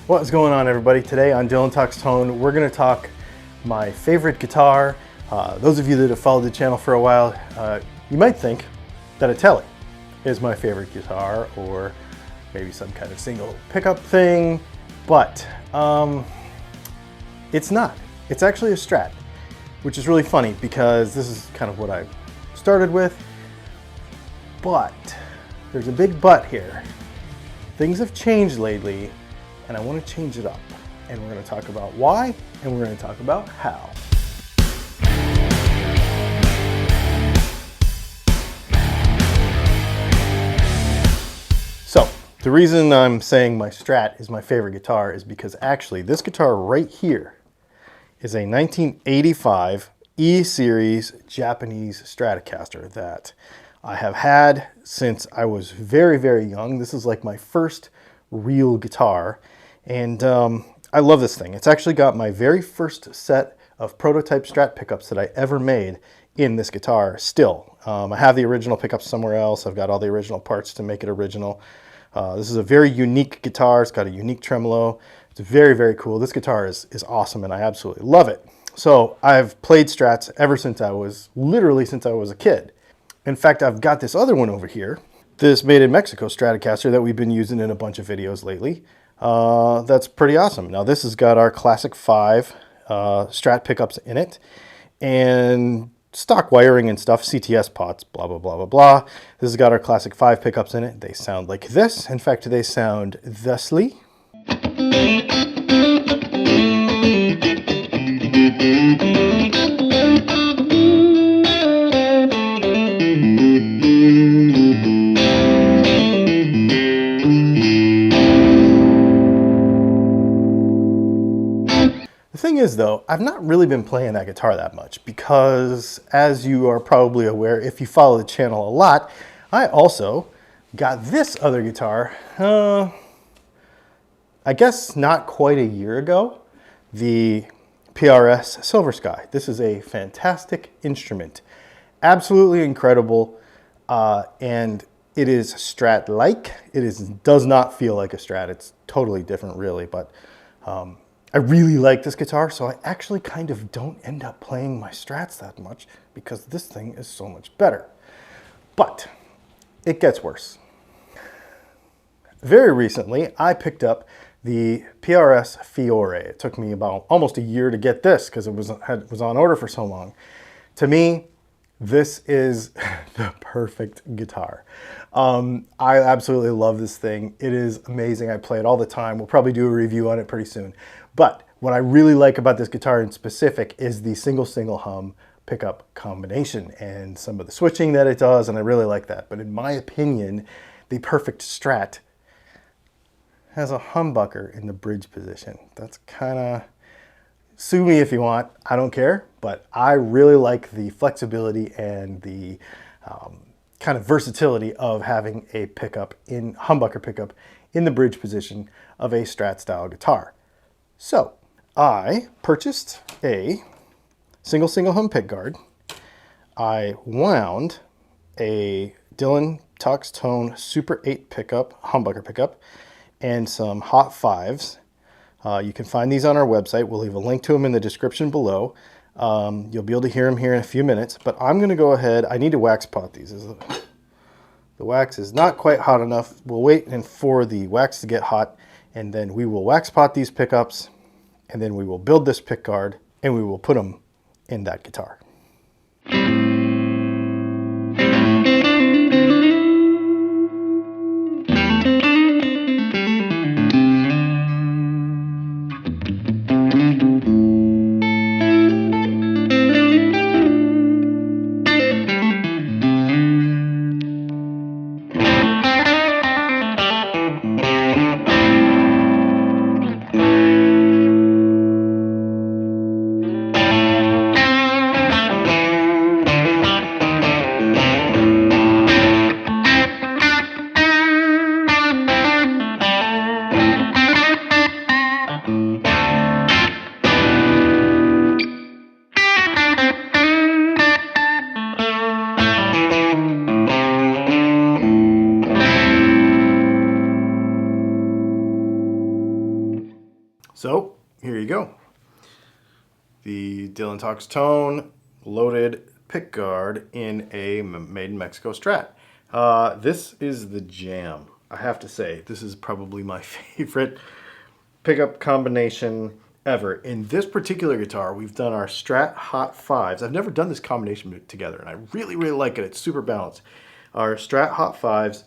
What's going on, everybody? Today on Dylan Talks Tone, we're going to talk my favorite guitar. Those of you that have followed the channel for a while, you might think that a Tele is my favorite guitar, or maybe some kind of single pickup thing, but it's not. It's actually a Strat, which is really funny because this is kind of what I started with, but there's a big but here. Things have changed lately, and I want to change it up. And we're going to talk about why, and we're going to talk about how. So, the reason I'm saying my Strat is my favorite guitar is because actually this guitar right here is a 1985 E-Series Japanese Stratocaster that I have had since I was very, very young. This is like my first real guitar, and I love this thing. It's actually got my very first set of prototype Strat pickups that I ever made in this guitar still. I have the original pickups somewhere else. I've got all the original parts to make it original. This is a very unique guitar. It's got a unique tremolo. It's very, very cool. This guitar is awesome, and I absolutely love it. So I've played Strats ever since literally since I was a kid. In fact, I've got this other one over here, this made in Mexico Stratocaster that we've been using in a bunch of videos lately. That's pretty awesome. Now this has got our classic 5 Strat pickups in it, and stock wiring and stuff, CTS pots, blah, blah, blah, blah, blah. This has got our classic 5 pickups in it. They sound like this. In fact, they sound thusly. The thing is, though, I've not really been playing that guitar that much because, as you are probably aware, if you follow the channel a lot, I also got this other guitar, I guess not quite a year ago, the PRS Silver Sky. This is a fantastic instrument, absolutely incredible, and it is Strat-like. It does not feel like a Strat. It's totally different, really, but I really like this guitar, so I actually kind of don't end up playing my Strats that much because this thing is so much better. But it gets worse. Very recently, I picked up the PRS Fiore. It took me about almost a year to get this because it was on order for so long. To me, this is the perfect guitar. I absolutely love this thing. It is amazing. I play it all the time. We'll probably do a review on it pretty soon. But what I really like about this guitar in specific is the single hum pickup combination and some of the switching that it does, and I really like that. But in my opinion, the perfect Strat has a humbucker in the bridge position. That's kind of, sue me if you want, I don't care, but I really like the flexibility and the kind of versatility of having a humbucker pickup in the bridge position of a Strat style guitar. So I purchased a single hum pickguard. I wound a Dylan Talks Tone Super 8 pickup, humbucker pickup, and some Hot 5s. You can find these on our website. We'll leave a link to them in the description below. You'll be able to hear them here in a few minutes, but I'm going to go ahead. I need to wax pot these. The wax is not quite hot enough. We'll wait for the wax to get hot, and then we will wax pot these pickups, and then we will build this pick guard, and we will put them in that guitar. So here you go. The Dylan Talks Tone loaded pickguard in a made in Mexico Strat. This is the jam. I have to say, this is probably my favorite pickup combination ever. In this particular guitar, we've done our Strat Hot 5s. I've never done this combination together, and I really, really like it. It's super balanced. Our Strat Hot 5s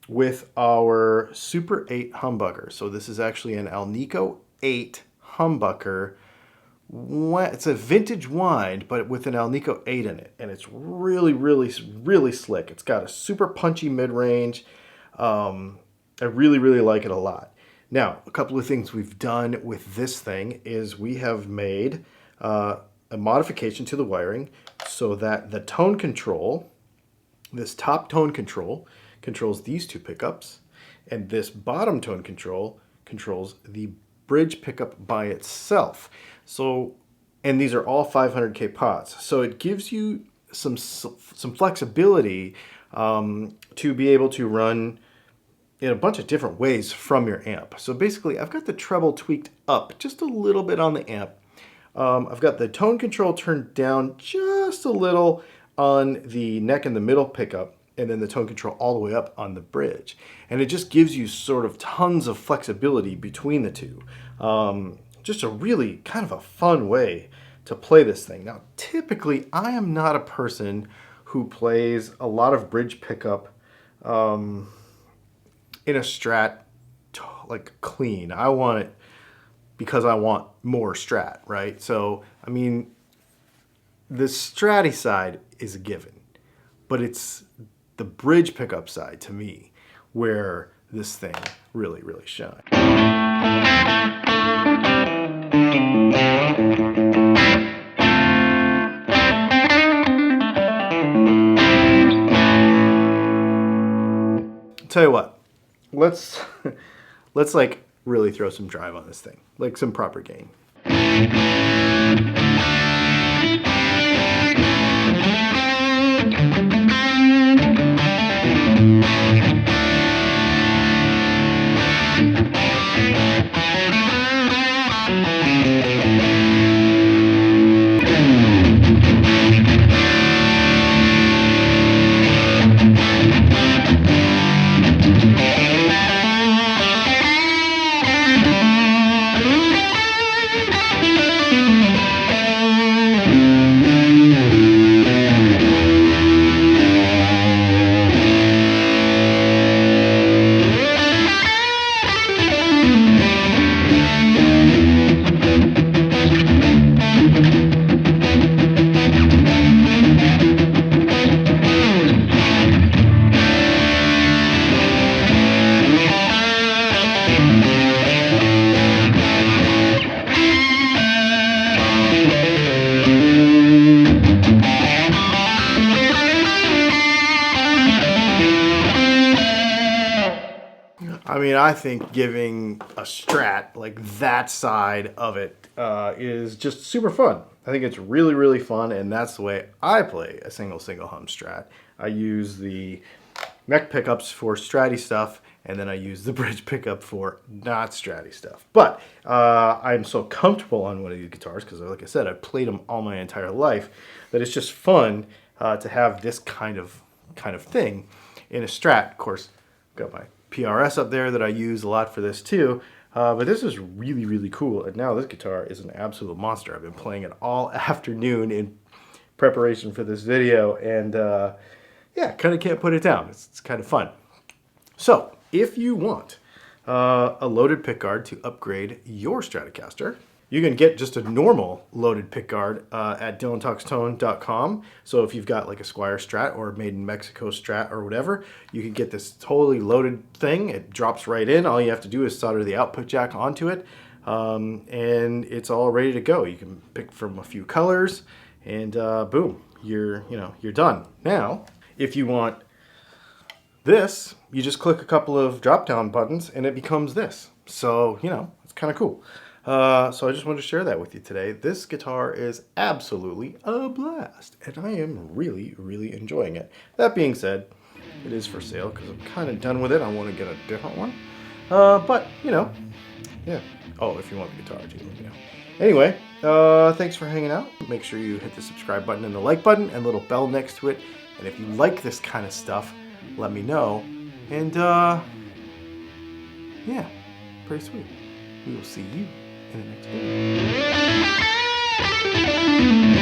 with our Super 8 humbucker. So this is actually an Alnico 8 humbucker. It's a vintage wind, but with an Alnico 8 in it. And it's really, really, really slick. It's got a super punchy mid-range. I really, really like it a lot. Now, a couple of things we've done with this thing is we have made a modification to the wiring so that the tone control, this top tone control, controls these two pickups, and this bottom tone control controls the bridge pickup by itself. So, and these are all 500K pots. So it gives you some flexibility to be able to run in a bunch of different ways from your amp. So basically, I've got the treble tweaked up just a little bit on the amp. I've got the tone control turned down just a little on the neck and the middle pickup, and then the tone control all the way up on the bridge. And it just gives you sort of tons of flexibility between the two. Just a really kind of a fun way to play this thing. Now, typically, I am not a person who plays a lot of bridge pickup in a Strat like clean. I want it because I want more Strat, right? So, I mean, the Stratty side is a given, but it's the bridge pickup side to me where this thing really, really shines. Tell you what, let's like really throw some drive on this thing, like some proper gain. I mean, I think giving a Strat like that side of it is just super fun. I think it's really, really fun, and that's the way I play a single hum Strat. I use the neck pickups for Stratty stuff, and then I use the bridge pickup for not Stratty stuff. But I'm so comfortable on one of these guitars, because like I said, I've played them all my entire life, that it's just fun to have this kind of thing in a Strat. Of course, I've got my PRS up there that I use a lot for this too. But this is really, really cool. And now this guitar is an absolute monster. I've been playing it all afternoon in preparation for this video. And yeah, kind of can't put it down. It's kind of fun. So if you want a loaded pickguard to upgrade your Stratocaster, you can get just a normal loaded pickguard at DylanTalksTone.com. So if you've got like a Squire Strat or Made in Mexico Strat or whatever, you can get this totally loaded thing. It drops right in. All you have to do is solder the output jack onto it, and it's all ready to go. You can pick from a few colors, and boom, you're done. Now, if you want this, you just click a couple of drop-down buttons, and it becomes this. So it's kind of cool. So I just wanted to share that with you today. This guitar is absolutely a blast, and I am really, really enjoying it. That being said, it is for sale because I'm kind of done with it. I want to get a different one. But, yeah, Oh, if you want the guitar too, let me know. Anyway, thanks for hanging out. Make sure you hit the subscribe button and the like button and little bell next to it. And if you like this kind of stuff, let me know. And yeah, pretty sweet. We will see you in the next video.